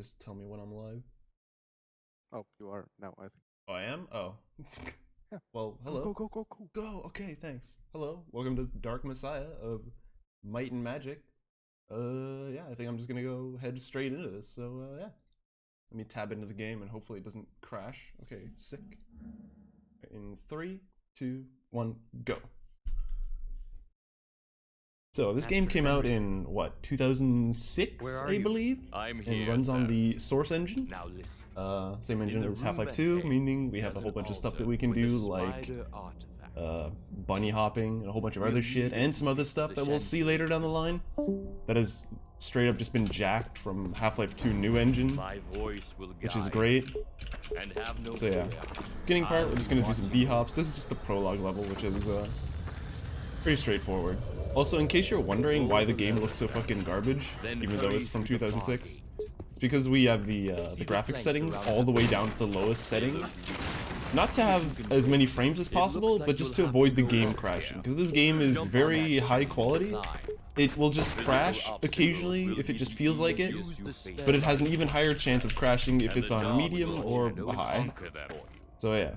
Just tell me when I'm live. Oh, you are now, I think. Oh, I am? Oh. Yeah. Well, hello. Go. Go! Okay, thanks. Hello. Welcome to Dark Messiah of Might and Magic. Yeah, I think I'm just gonna go head straight into this, so, yeah. Let me tab into the game and hopefully it doesn't crash. Okay, sick. In 3, 2, 1, go. So this game came out in what, 2006, I believe, and runs on the Source engine. Now listen. Same engine as Half-Life 2, meaning we have a whole bunch of stuff that we can do, like bunny hopping and a whole bunch of other shit, and some other stuff that we'll see later down the line. That has straight up just been jacked from Half-Life 2 new engine, which is great. So yeah, beginning part, we're just gonna do some B-hops. This is just the prologue level, which is pretty straightforward. Also, in case you're wondering why the game looks so fucking garbage, even though it's from 2006, it's because we have the graphics settings all the way down to the lowest settings. Not to have as many frames as possible, but just to avoid the game crashing, because this game is very high quality. It will just crash occasionally if it just feels like it, but it has an even higher chance of crashing if it's on medium or high. So yeah.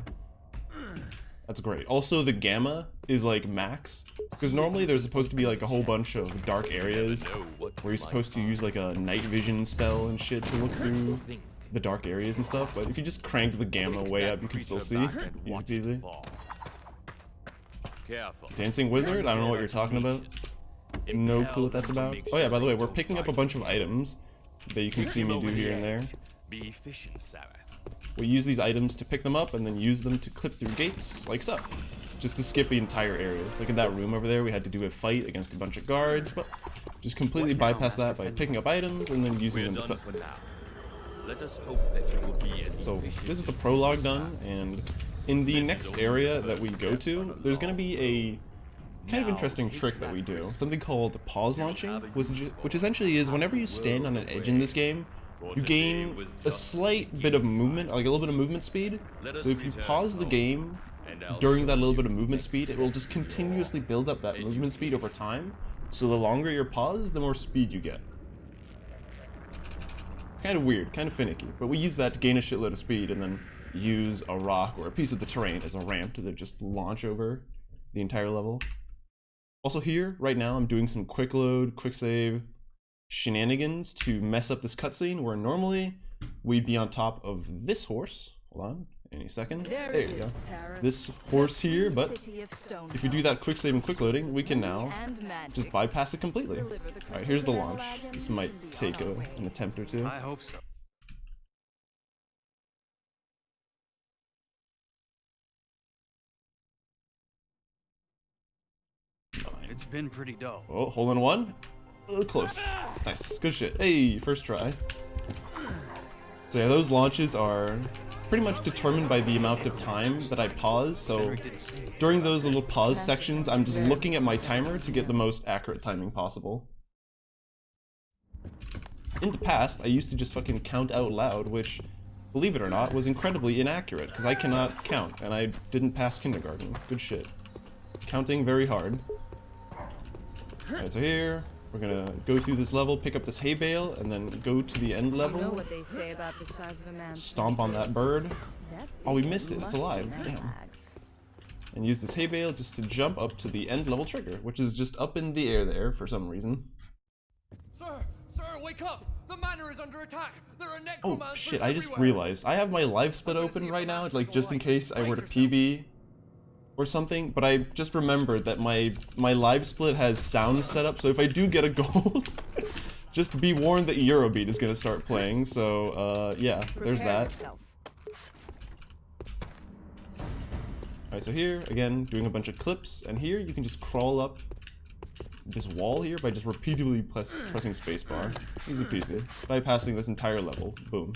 That's great. Also, the gamma is like max, because normally there's supposed to be like a whole bunch of dark areas where you're supposed to use like a night vision spell and shit to look through the dark areas and stuff, but if you just crank the gamma way up, you can still see. Easy peasy. Dancing Wizard? I don't know what you're talking about. No clue what that's about. Oh yeah, by the way, we're picking up a bunch of items that you can see me do here and there. Be efficient, Sarah. We use these items to pick them up and then use them to clip through gates, like so. Just to skip the entire areas. Like in that room over there, we had to do a fight against a bunch of guards, but just completely bypass that by picking up items and then using them to clip. So this is the prologue done, and in the next area that we go to, there's going to be a kind of interesting trick that we do. Something called pause launching, which essentially is whenever you stand on an edge in this game, you gain a slight bit of movement, like a little bit of movement speed. So if you pause the game during that little bit of movement speed, it will just continuously build up that movement speed over time. So the longer you're paused, the more speed you get. It's kind of weird, kind of finicky, but we use that to gain a shitload of speed and then use a rock or a piece of the terrain as a ramp to just launch over the entire level. Also here, right now, I'm doing some quick load, quick save shenanigans to mess up this cutscene where normally we'd be on top of this horse. Hold on, any second. There you go. This horse here, but if you do that quick save and quick loading, we can now just bypass it completely. Alright, here's the launch. This might take an attempt or two. I hope so. It's been pretty dull. Oh, hole in one? Close. Nice. Good shit. Hey, first try. So yeah, those launches are pretty much determined by the amount of time that I pause, so during those little pause sections, I'm just looking at my timer to get the most accurate timing possible. In the past, I used to just fucking count out loud, which, believe it or not, was incredibly inaccurate, because I cannot count, and I didn't pass kindergarten. Good shit. Counting very hard. Alright, so here, we're gonna go through this level, pick up this hay bale, and then go to the end level. You know what they say about the size of a man's stomp on that bird. Oh, we missed it. It's alive. Damn. And use this hay bale just to jump up to the end level trigger, which is just up in the air there for some reason. Sir, wake up! The manor is under attack. There are Oh necromancers shit! I just everywhere. realized I have my live split open right now, like just in case I were to PB or something. But I just remembered that my live split has sound set up, so if I do get a gold, just be warned that Eurobeat is gonna start playing. So yeah, there's that. Alright, so here again, doing a bunch of clips, and here you can just crawl up this wall here by just repeatedly pressing spacebar. Easy peasy. Bypassing this entire level. Boom.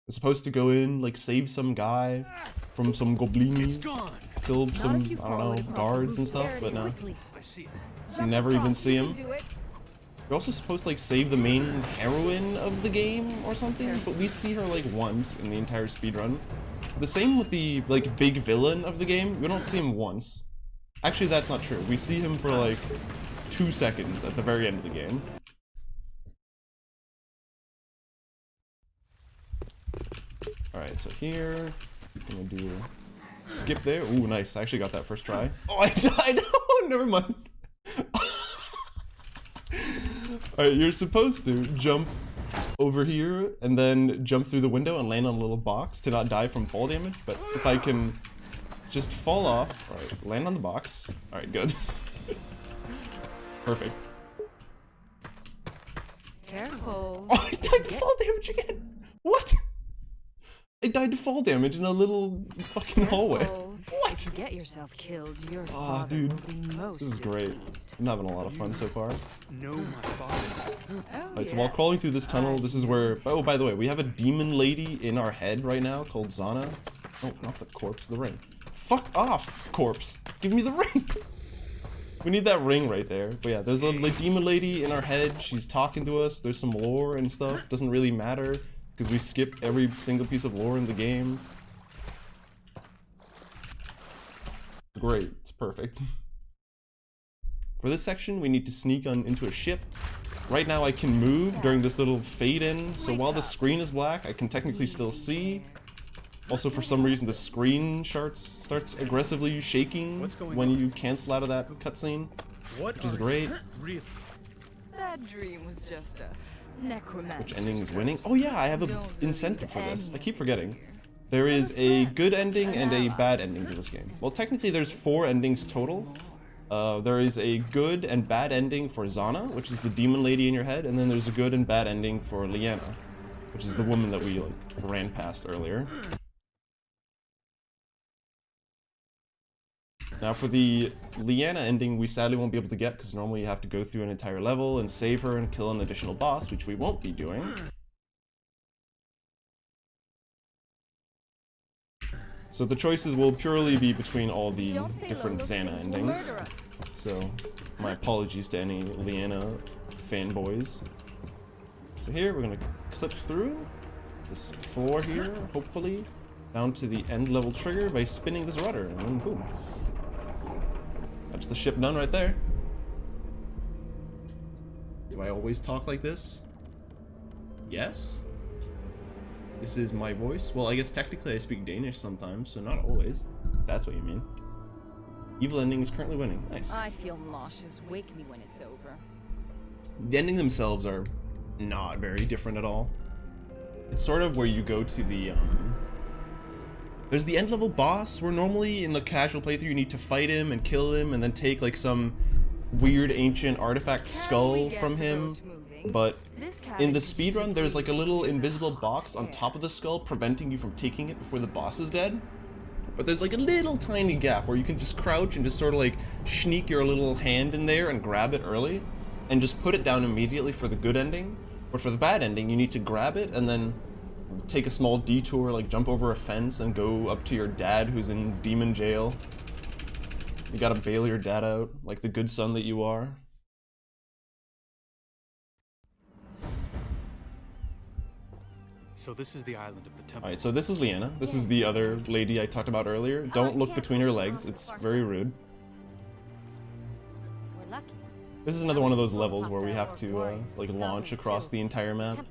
We're supposed to go in, like, save some guy from some goblins, kill some, I don't know, guards and stuff, but no. You never even see him. We're also supposed to, like, save the main heroine of the game or something, but we see her, like, once in the entire speedrun. The same with the, like, big villain of the game. We don't see him once. Actually, that's not true. We see him for, like, 2 seconds at the very end of the game. Alright, so here, I'm gonna do skip there. Ooh, nice. I actually got that first try. Oh, I died. Oh, never mind. Alright, you're supposed to jump over here and then jump through the window and land on a little box to not die from fall damage. But if I can just fall off, alright, land on the box. Alright, good. Perfect. Careful. Oh, I died to fall damage again! What? I died to fall damage in a little fucking hallway. Careful. What? If you get yourself killed, your Ah, father dude. will be most This is great. displeased. I'm having a lot of fun so far. No, my father. Oh, Alright, so while crawling through this tunnel, this is where... Oh, by the way, we have a demon lady in our head right now called Zana. Oh, not the corpse, the ring. Fuck off, corpse. Give me the ring. We need that ring right there. But yeah, there's a demon lady in our head. She's talking to us. There's some lore and stuff. Doesn't really matter because we skip every single piece of lore in the game. Great, it's perfect. For this section, we need to sneak on into a ship. Right now I can move during this little fade in, so while the screen is black, I can technically still see. Also, for some reason, the screen starts aggressively shaking when you cancel out of that cutscene, which is great. That dream was just a necromancer. Which ending is winning? Oh yeah, I have an incentive for this. I keep forgetting. There is a good ending and a bad ending to this game. Well, technically there's 4 endings total. There is a good and bad ending for Zana, which is the demon lady in your head, and then there's a good and bad ending for Liana, which is the woman that we ran past earlier. Now for the Liana ending, we sadly won't be able to get because normally you have to go through an entire level and save her and kill an additional boss, which we won't be doing. So the choices will purely be between all the different Xana endings. So my apologies to any Liana fanboys. So here we're gonna clip through this floor here, hopefully, down to the end level trigger by spinning this rudder, and then boom. That's the ship done right there. Do I always talk like this? Yes? This is my voice? Well, I guess technically I speak Danish sometimes, so not always. If that's what you mean. Evil ending is currently winning. Nice. I feel nauseous. Wake me when it's over. The ending themselves are not very different at all. It's sort of where you go to the, there's the end level boss where normally in the casual playthrough you need to fight him and kill him and then take like some weird ancient artifact skull from him. But in the speedrun there's like a little invisible box on top of the skull preventing you from taking it before the boss is dead. But there's like a little tiny gap where you can just crouch and just sort of like sneak your little hand in there and grab it early and just put it down immediately for the good ending. But for the bad ending you need to grab it and then take a small detour, like jump over a fence and go up to your dad who's in demon jail. You gotta bail your dad out like the good son that you are. So this is the island of the temple. Alright, so this is Liana. This is the other lady I talked about earlier. Don't look between her legs, it's very rude. We're lucky. This is another one of those levels where we have to like launch across the entire map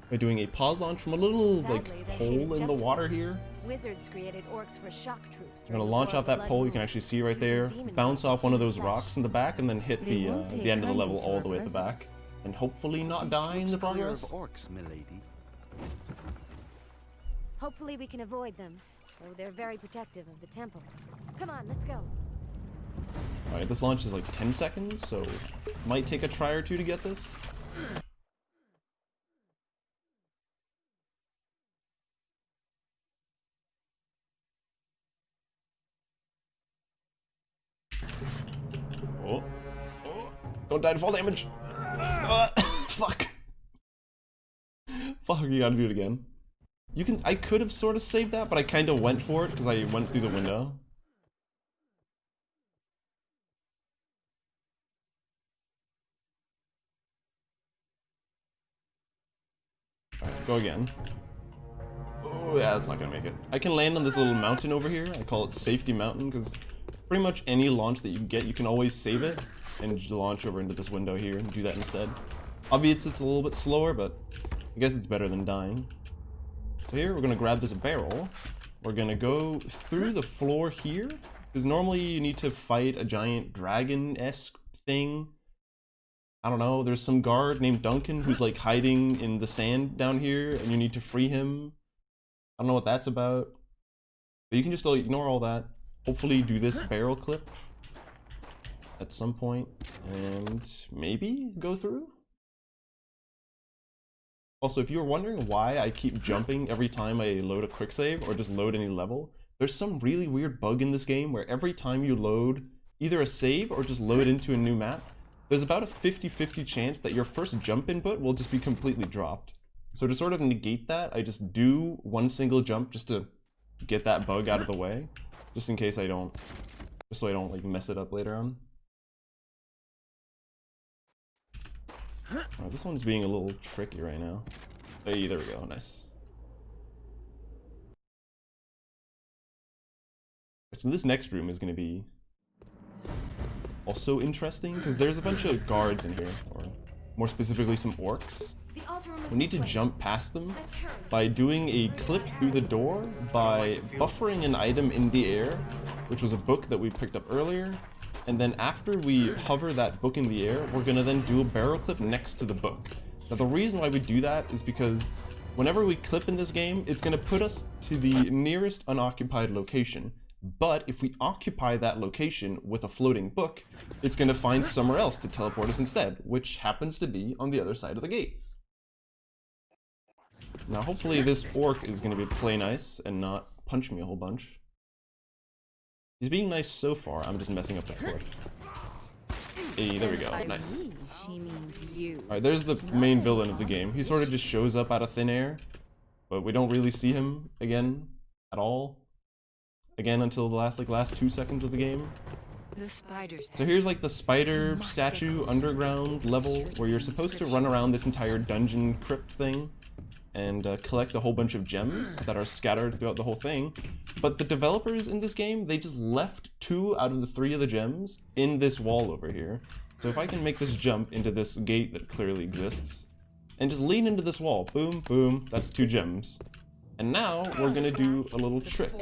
by doing a pause launch from a little like hole in the water here. Wizards created orcs for shock troops. I'm gonna launch off that pole, you can actually see right there, bounce off one of those rocks in the back and then hit the end of the level all the way at the back. And hopefully not die in the progress. Orcs, milady. Hopefully we can avoid them, though they're very protective of the temple. Come on, let's go. Alright, this launch is like 10 seconds, so might take a try or two to get this. Oh. Oh. Don't die to fall damage! Fuck! Fuck, you gotta do it again. I could have sort of saved that, but I kind of went for it because I went through the window. Alright, go again. Oh yeah, that's not gonna make it. I can land on this little mountain over here. I call it Safety Mountain because pretty much any launch that you get, you can always save it and launch over into this window here and do that instead. Obviously it's a little bit slower, but I guess it's better than dying. So here we're gonna grab this barrel. We're gonna go through the floor here, because normally you need to fight a giant dragon-esque thing. I don't know, there's some guard named Duncan who's like hiding in the sand down here, and you need to free him. I don't know what that's about. But you can just ignore all that. Hopefully do this barrel clip at some point, and maybe go through? Also, if you're wondering why I keep jumping every time I load a quick save or just load any level, there's some really weird bug in this game where every time you load either a save or just load into a new map, there's about a 50-50 chance that your first jump input will just be completely dropped. So to sort of negate that, I just do one single jump just to get that bug out of the way, just in case I don't, just so I don't like mess it up later on. Alright, this one's being a little tricky right now. Hey, there we go, nice. So this next room is going to be also interesting, because there's a bunch of guards in here, or more specifically some orcs. We need to jump past them by doing a clip through the door by buffering an item in the air, which was a book that we picked up earlier. And then after we hover that book in the air, we're gonna then do a barrel clip next to the book. Now the reason why we do that is because whenever we clip in this game, it's gonna put us to the nearest unoccupied location. But if we occupy that location with a floating book, it's gonna find somewhere else to teleport us instead, which happens to be on the other side of the gate. Now hopefully this orc is gonna play nice and not punch me a whole bunch. He's being nice so far, I'm just messing up the clip. Hey, there we go, nice. Alright, there's the main villain of the game. He sort of just shows up out of thin air, but we don't really see him again at all. Again, until the last 2 seconds of the game. So here's like the spider statue underground level where you're supposed to run around this entire dungeon crypt thing and collect a whole bunch of gems that are scattered throughout the whole thing. But the developers in this game, they just left 2 out of the 3 of the gems in this wall over here. So if I can make this jump into this gate that clearly exists, and just lean into this wall, boom, boom, that's 2 gems. And now we're gonna do a little trick.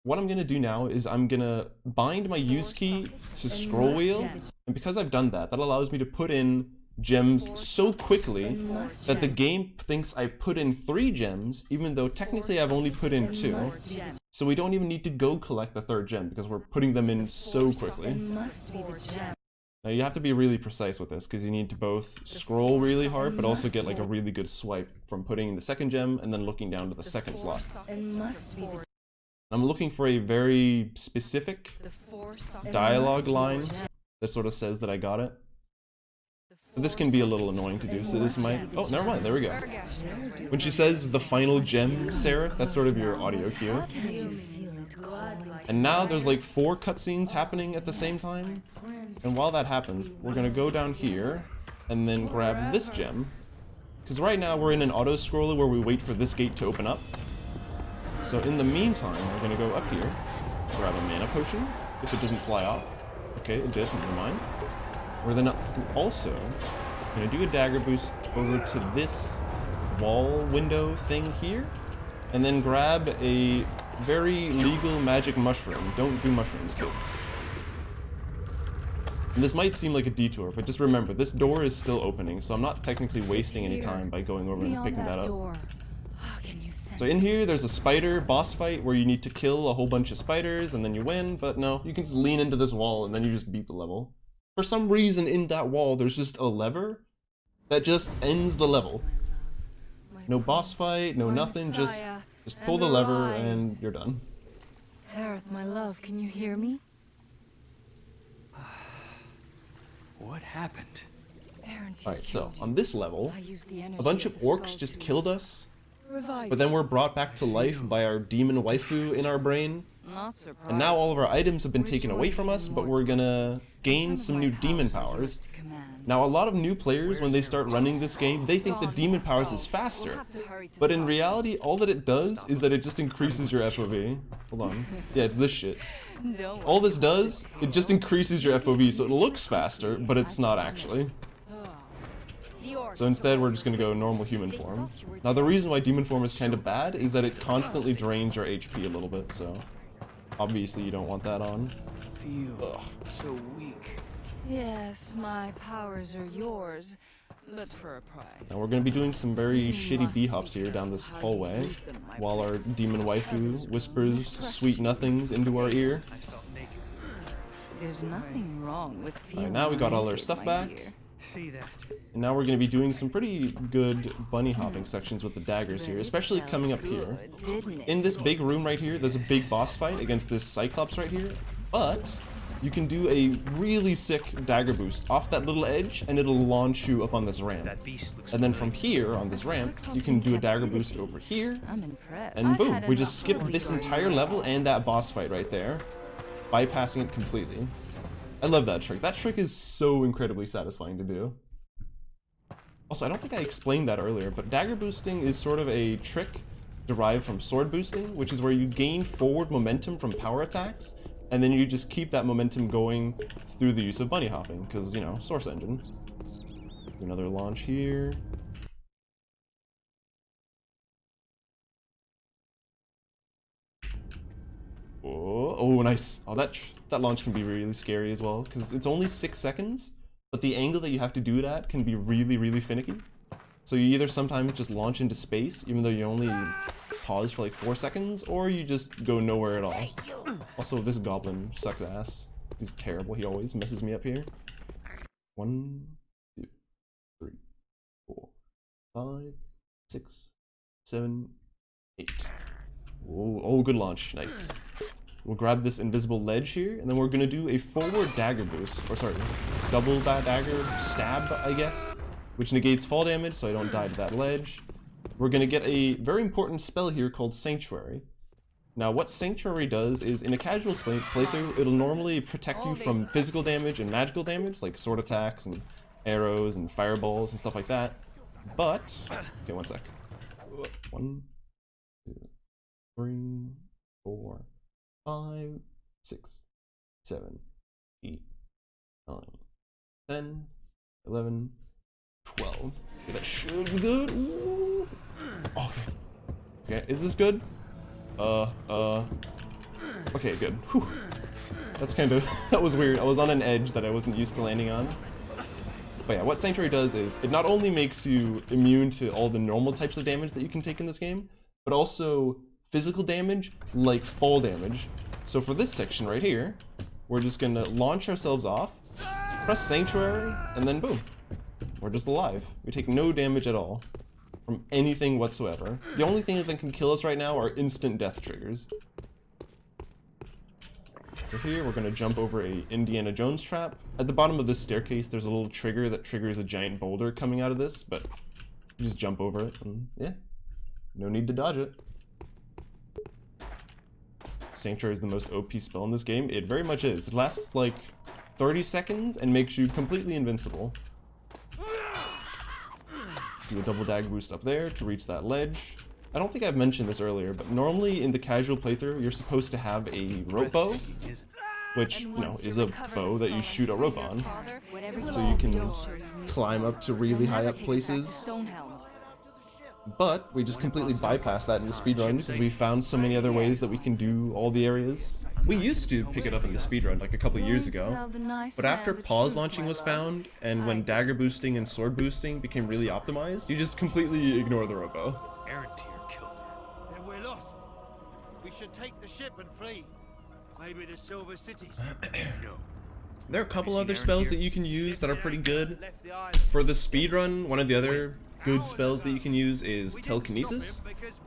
What I'm gonna do now is I'm gonna bind my use key to scroll wheel, and because I've done that, that allows me to put in gems so quickly that the game thinks I put in 3 gems, even though technically I've only put in 2. So we don't even need to go collect the 3rd gem because we're putting them in so quickly. Now you have to be really precise with this because you need to both scroll really hard but also get like a really good swipe from putting in the 2nd gem and then looking down to the 2nd slot. I'm looking for a very specific dialogue line that sort of says that I got it. But this can be a little annoying to do, so this might... Oh, never mind, there we go. When she says the final gem, Sarah, that's sort of your audio cue. And now there's like 4 cutscenes happening at the same time. And while that happens, we're gonna go down here and then grab this gem. Because right now we're in an auto-scroller where we wait for this gate to open up. So in the meantime, we're gonna go up here, grab a mana potion, if it doesn't fly off. Okay, it did, never mind. We're then also gonna do a dagger boost over to this wall window thing here, and then grab a very legal magic mushroom. Don't do mushrooms, kids. And this might seem like a detour, but just remember, this door is still opening, so I'm not technically wasting any time by going over and picking that up. So in here, there's a spider boss fight where you need to kill a whole bunch of spiders and then you win, but no, you can just lean into this wall and then you just beat the level. For some reason in that wall, there's just a lever that just ends the level. No boss fight, no nothing, just pull the lever and you're done. Sareth, my love, can you hear me? What happened? Alright, so on this level, a bunch of orcs just killed us, but then we're brought back to life by our demon waifu in our brain. And now all of our items have been taken away from us, but we're gonna gain some new demon powers. Now a lot of new players, when they start running this game, they think the demon powers is faster. But in reality, all that it does is that it just increases your FOV. Hold on. Yeah, it's this shit. All this does, it just increases your FOV, so it looks faster, but it's not actually. So instead, we're just gonna go normal human form. Now, the reason why demon form is kind of bad is that it constantly drains your HP a little bit, so obviously you don't want that on. Feel so weak. Yes, my powers are yours, but for a price. Now we're gonna be doing some very shitty b-hops here down this hallway, while our demon waifu whispers sweet nothings into our ear. There's nothing wrong with feeling. Alright, now we got all our naked, stuff my back. dear. See that? And now we're going to be doing some pretty good bunny hopping sections with the daggers here, especially coming up here. Good, didn't it? In this big room right here, there's a big boss fight against this Cyclops right here, but you can do a really sick dagger boost off that little edge, and it'll launch you up on this ramp. That beast looks And then from here, on this ramp, you can do a dagger boost over here, I'm impressed. and I've boom, had we enough just skip of this your entire level and that boss fight right there, bypassing it completely. I love that trick. That trick is so incredibly satisfying to do. Also, I don't think I explained that earlier, but dagger boosting is sort of a trick derived from sword boosting, which is where you gain forward momentum from power attacks, and then you just keep that momentum going through the use of bunny hopping, because, you know, source engine. Another launch here. Oh, nice. Oh, that launch can be really scary as well, because it's only 6 seconds, but the angle that you have to do it at can be really, really finicky. So you either sometimes just launch into space, even though you only pause for like 4 seconds, or you just go nowhere at all. Also, this goblin sucks ass. He's terrible. He always messes me up here. 1, 2, 3, 4, 5, 6, 7, 8. Oh, good launch. Nice. We'll grab this invisible ledge here, and then we're gonna do a forward dagger boost, or sorry, double that dagger stab, I guess, which negates fall damage, so I don't die to that ledge. We're gonna get a very important spell here called Sanctuary. Now, what Sanctuary does is, in a casual playthrough, it'll normally protect you from physical damage and magical damage, like sword attacks and arrows and fireballs and stuff like that. But, okay, 1 sec. 1, 2, 3, 4, 5, 6, 7, 8, 9, 10, 11, 12. Okay, that should be good. Ooh. Oh, okay, is this good? Okay, good. Whew. That's kind of, that was weird. I was on an edge that I wasn't used to landing on. But yeah, what Sanctuary does is, it not only makes you immune to all the normal types of damage that you can take in this game, but also physical damage, like fall damage. So for this section right here, we're just gonna launch ourselves off, press Sanctuary, and then boom. We're just alive. We take no damage at all from anything whatsoever. The only thing that can kill us right now are instant death triggers. So here, we're gonna jump over a Indiana Jones trap. At the bottom of this staircase, there's a little trigger that triggers a giant boulder coming out of this, but you just jump over it, and yeah, no need to dodge it. Sanctuary is the most OP spell in this game. It very much is. It lasts like 30 seconds and makes you completely invincible. Do a double dagger boost up there to reach that ledge. I don't think I've mentioned this earlier, but normally in the casual playthrough, you're supposed to have a rope bow, which, you know, is a bow that you shoot a rope on, so you can climb up to really high up places. But we just completely bypassed that in the speedrun because we found so many other ways that we can do all the areas. We used to pick it up in the speedrun like a couple years ago, but after pause launching was found, and when dagger boosting and sword boosting became really optimized, you just completely ignore the robo. Errantier killed her. Then we're lost. We should take the ship and flee. Maybe the Silver Cities. No. There are a couple other spells that you can use that are pretty good. For the speedrun, one of the other good spells that you can use is telekinesis,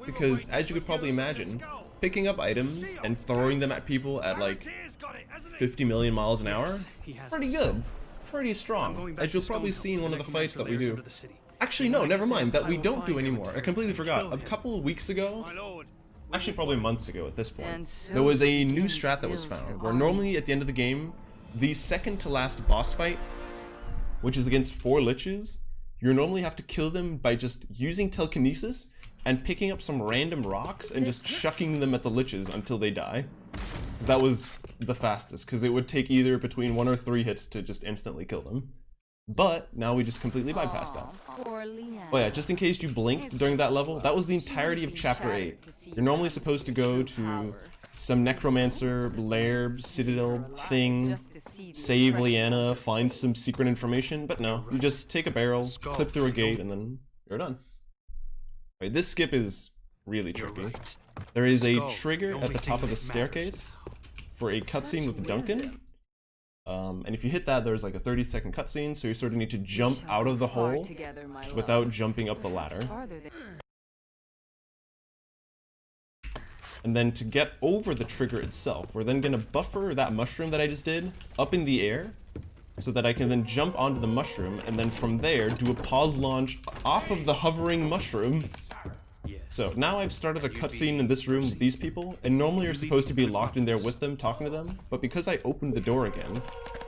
because as you could probably imagine, picking up items and throwing them at people at like 50 million miles an hour, pretty good, pretty strong, as you'll probably see in one of the fights that we do. Actually no, never mind, that we don't do anymore. I completely forgot. A couple weeks ago, actually probably months ago at this point, there was a new strat that was found, where normally at the end of the game, the second to last boss fight, which is against 4 liches, you normally have to kill them by just using telekinesis and picking up some random rocks and just chucking them at the liches until they die. Because that was the fastest, because it would take either between 1 or 3 hits to just instantly kill them. But now we just completely bypassed that. Poor Leanne. Oh yeah, just in case you blinked during that level, that was the entirety of Chapter 8. You're normally supposed to go to some necromancer, lair, citadel thing, save Leanna, find some secret information, but no, you just take a barrel, clip through a gate, and then you're done. Right, this skip is really tricky. There is a trigger at the top of the staircase for a cutscene with Duncan. And if you hit that, there's like a 30-second cutscene, so you sort of need to jump out of the hole without jumping up the ladder. And then to get over the trigger itself, we're then going to buffer that mushroom that I just did up in the air, so that I can then jump onto the mushroom, and then from there do a pause launch off of the hovering mushroom. So now I've started a cutscene in this room with these people, and normally you're supposed to be locked in there with them, talking to them, but because I opened the door again,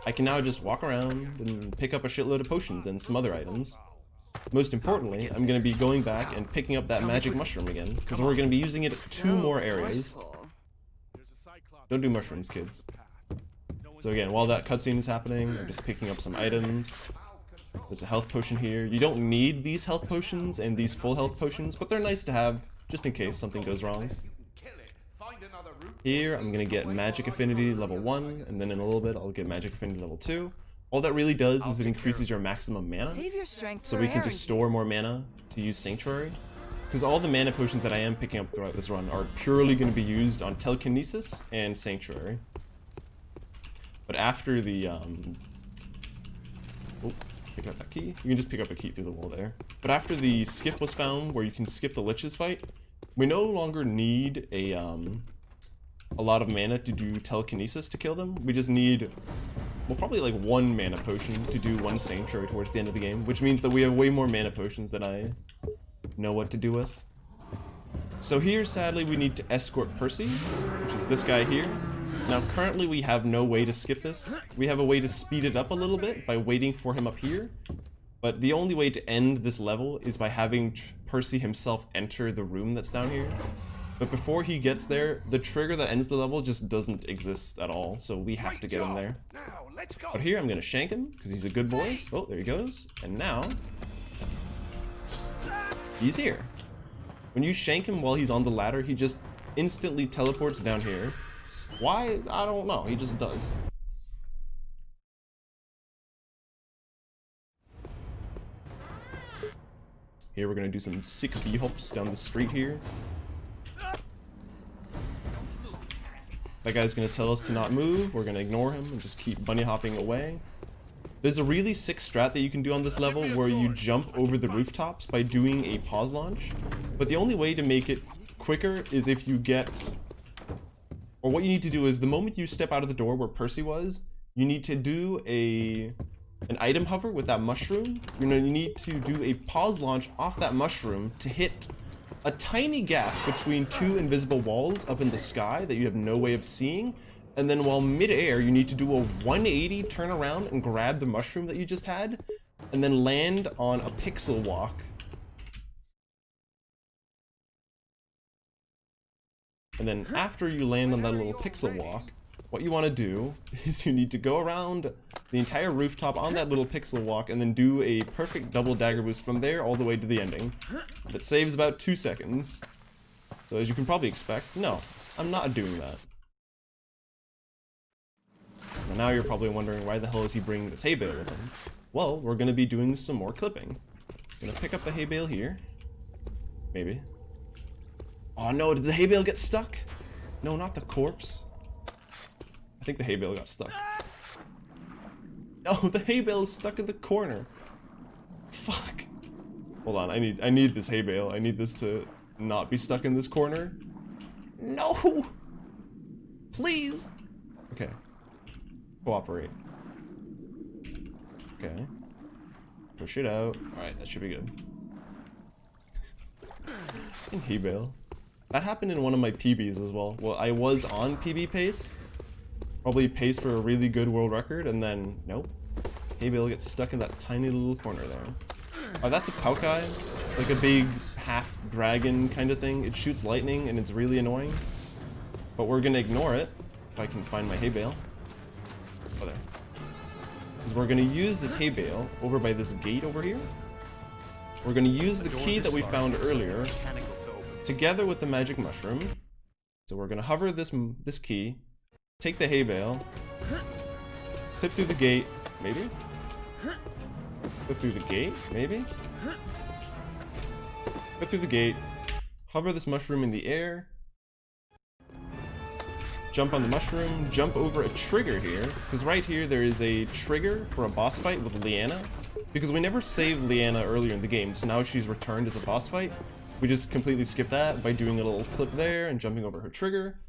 I can now just walk around and pick up a shitload of potions and some other items. Most importantly, I'm going to be going back and picking up that magic mushroom again, because we're going to be using it at 2 more areas. Don't do mushrooms, kids. So again, while that cutscene is happening, I'm just picking up some items. There's a health potion here. You don't need these health potions and these full health potions, but they're nice to have, just in case something goes wrong. Here, I'm going to get Magic Affinity level 1, and then in a little bit, I'll get Magic Affinity level 2. All that really does is it increases your maximum mana, so we can just store more mana to use Sanctuary. Because all the mana potions that I am picking up throughout this run are purely going to be used on Telekinesis and Sanctuary. But after the, pick up that key. You can just pick up a key through the wall there. But after the skip was found, where you can skip the Lich's fight, we no longer need a lot of mana to do Telekinesis to kill them. We just need, well, probably like 1 mana potion to do 1 Sanctuary towards the end of the game, which means that we have way more mana potions than I know what to do with. So here, sadly, we need to escort Percy, which is this guy here. Now, currently, we have no way to skip this. We have a way to speed it up a little bit by waiting for him up here. But the only way to end this level is by having Percy himself enter the room that's down here. But before he gets there, the trigger that ends the level just doesn't exist at all, so we have to get him there. But here, I'm going to shank him, because he's a good boy. Oh, there he goes. And now, he's here. When you shank him while he's on the ladder, he just instantly teleports down here. Why? I don't know. He just does. Here we're gonna do some sick b-hops down the street here. That guy's gonna tell us to not move. We're gonna ignore him and just keep bunny hopping away. There's a really sick strat that you can do on this level where you jump over the rooftops by doing a pause launch. But the only way to make it quicker is if you get... Or what you need to do is the moment you step out of the door where Percy was, you need to do an item hover with that mushroom. You need to do a pause launch off that mushroom to hit a tiny gap between 2 invisible walls up in the sky that you have no way of seeing. And then while mid-air, you need to do a 180 turn around and grab the mushroom that you just had, and then land on a pixel walk. And then after you land on that little pixel walk, what you want to do is you need to go around the entire rooftop on that little pixel walk and then do a perfect double dagger boost from there all the way to the ending. That saves about 2 seconds. So as you can probably expect, no, I'm not doing that. And now you're probably wondering why the hell is he bringing this hay bale with him? Well, we're going to be doing some more clipping. I'm going to pick up the hay bale here. Maybe. Oh no, did the hay bale get stuck? No, not the corpse. I think the hay bale got stuck. No, the hay bale is stuck in the corner. Fuck. Hold on, I need this hay bale. I need this to not be stuck in this corner. No! Please! Okay. Cooperate. Okay. Push it out. Alright, that should be good. Fucking hay bale. That happened in one of my PBs as well. Well, I was on PB pace. Probably pace for a really good world record, and then, nope. Hay bale gets stuck in that tiny little corner there. Oh, that's a Paukai. It's like a big half dragon kind of thing. It shoots lightning and it's really annoying. But we're gonna ignore it if I can find my hay bale. Oh, there. is we're going to use this hay bale over by this gate over here. We're going to use the key that we found earlier together with the magic mushroom. So we're going to hover this key, take the hay bale, clip through the gate, maybe? Clip through the gate, maybe? Clip through the gate, hover this mushroom in the air, jump on the mushroom, jump over a trigger here, because right here there is a trigger for a boss fight with Leanna, because we never saved Leanna earlier in the game, so now she's returned as a boss fight. We just completely skip that by doing a little clip there and jumping over her trigger,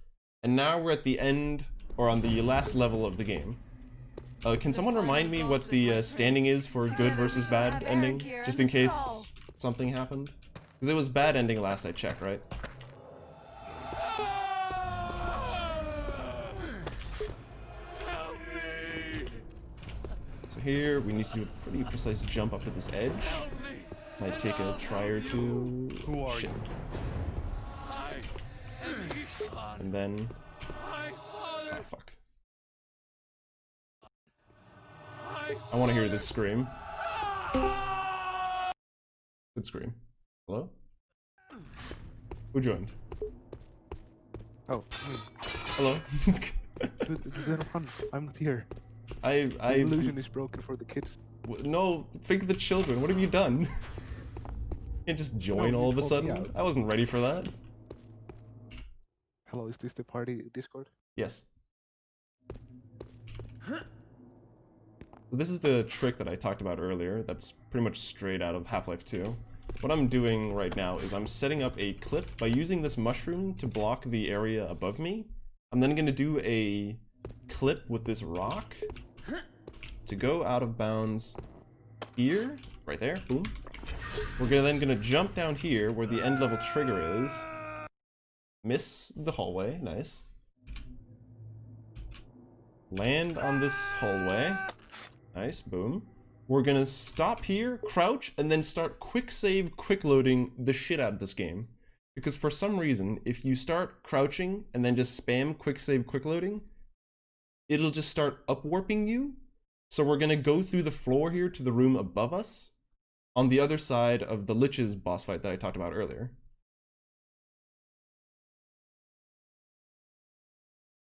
and now we're at the end, or on the last level of the game. Can someone remind me what the standing is for good versus bad ending, just in case something happened? Because it was bad ending last I checked, right? So here, we need to do a pretty precise jump up to this edge. Might take a try or two. Who are you? And then... oh, fuck. I want to hear this scream. Good scream. Hello? Who joined? Oh, Hello? then run. I'm not here. The The illusion is broken for the kids. No, think of the children. What have you done? You can't just join No, all you of a told me sudden. out. I wasn't ready for that. Hello, is this the party Discord? Yes. So this is the trick that I talked about earlier. That's pretty much straight out of Half-Life 2. What I'm doing right now is I'm setting up a clip by using this mushroom to block the area above me. I'm then going to do a clip with this rock to go out of bounds here, right there, boom. We're then gonna jump down here where the end level trigger is. Miss the hallway, nice. Land on this hallway, nice, boom. We're gonna stop here, crouch, and then start quick save, quick loading the shit out of this game. Because for some reason, if you start crouching and then just spam quick save, quick loading, it'll just start upwarping you. So we're gonna go through the floor here to the room above us, on the other side of the Lich's boss fight that I talked about earlier.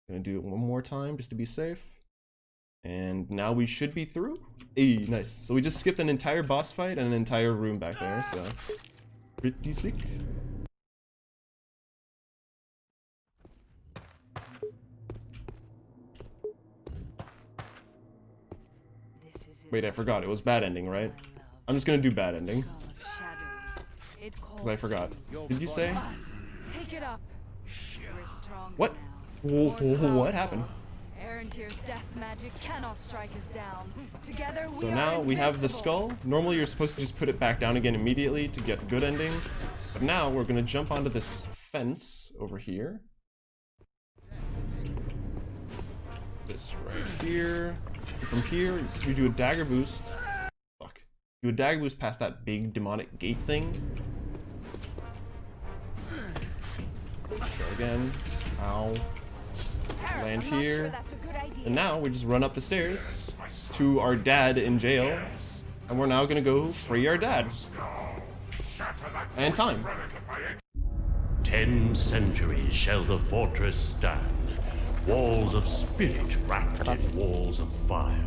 Gonna do it one more time just to be safe. And now we should be through. Hey, nice. So we just skipped an entire boss fight and an entire room back there, so pretty sick. Wait, I forgot. It was bad ending, right? I'm just gonna do bad ending. Because I forgot. Did you say? Take it up. We're strong What? now. What happened? Erentyr's death magic cannot strike us down. Together we So are now we have the invincible. skull. Normally you're supposed to just put it back down again immediately to get good ending. But now we're gonna jump onto this fence over here. This right here. And from here, we do a dagger boost. Fuck. Do a dagger boost past that big demonic gate thing. Try again. Ow. Land here. And now we just run up the stairs to our dad in jail. And we're now gonna go free our dad. And time. 10 centuries shall the fortress stand, walls of spirit wrapped in walls of fire.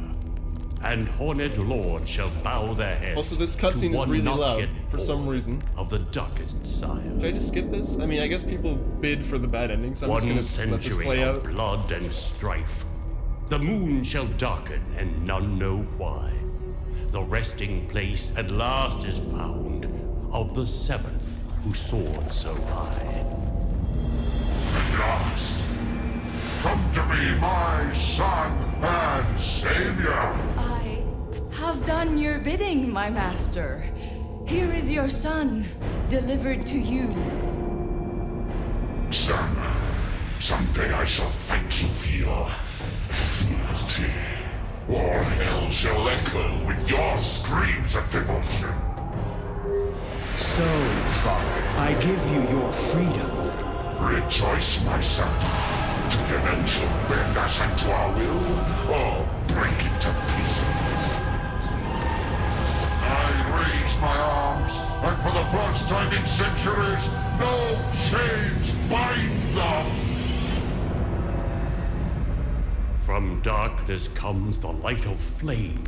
And horned lords shall bow their heads. Also, this cutscene is one really not loud yet for some born reason. Of the darkest sire. Should I just skip this? I mean, I guess people bid for the bad ending, so I'm just One gonna let this century play of out. blood and strife. The moon shall darken, and none know why. The resting place at last is found of the seventh who soared so high. At last, come to me, my son and savior. I have done your bidding, my master. Here is your son, delivered to you. Son, someday I shall thank you for your fealty. Or hell shall echo with your screams of devotion. So, Father, I give you your freedom. Rejoice, my son. Do you then shall bend us unto our will, or break into pieces? time in centuries, no chains bind them! From darkness comes the light of flame.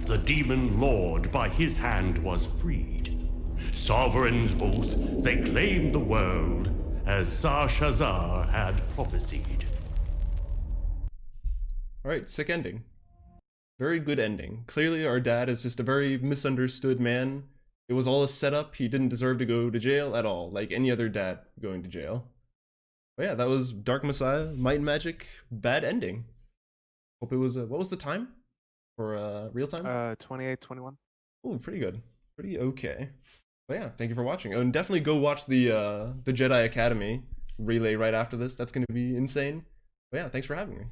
The demon lord by his hand was freed. Sovereigns both, they claimed the world, as Shazar had prophesied. Alright, sick ending. Very good ending. Clearly our dad is just a very misunderstood man. It was all a setup. He didn't deserve to go to jail at all, like any other dad going to jail. But yeah, that was Dark Messiah, Might and Magic, bad ending. Hope it was, what was the time for real time? 28-21. Oh, pretty good. Pretty okay. But yeah, thank you for watching. Oh, and definitely go watch the Jedi Academy relay right after this. That's going to be insane. But yeah, thanks for having me.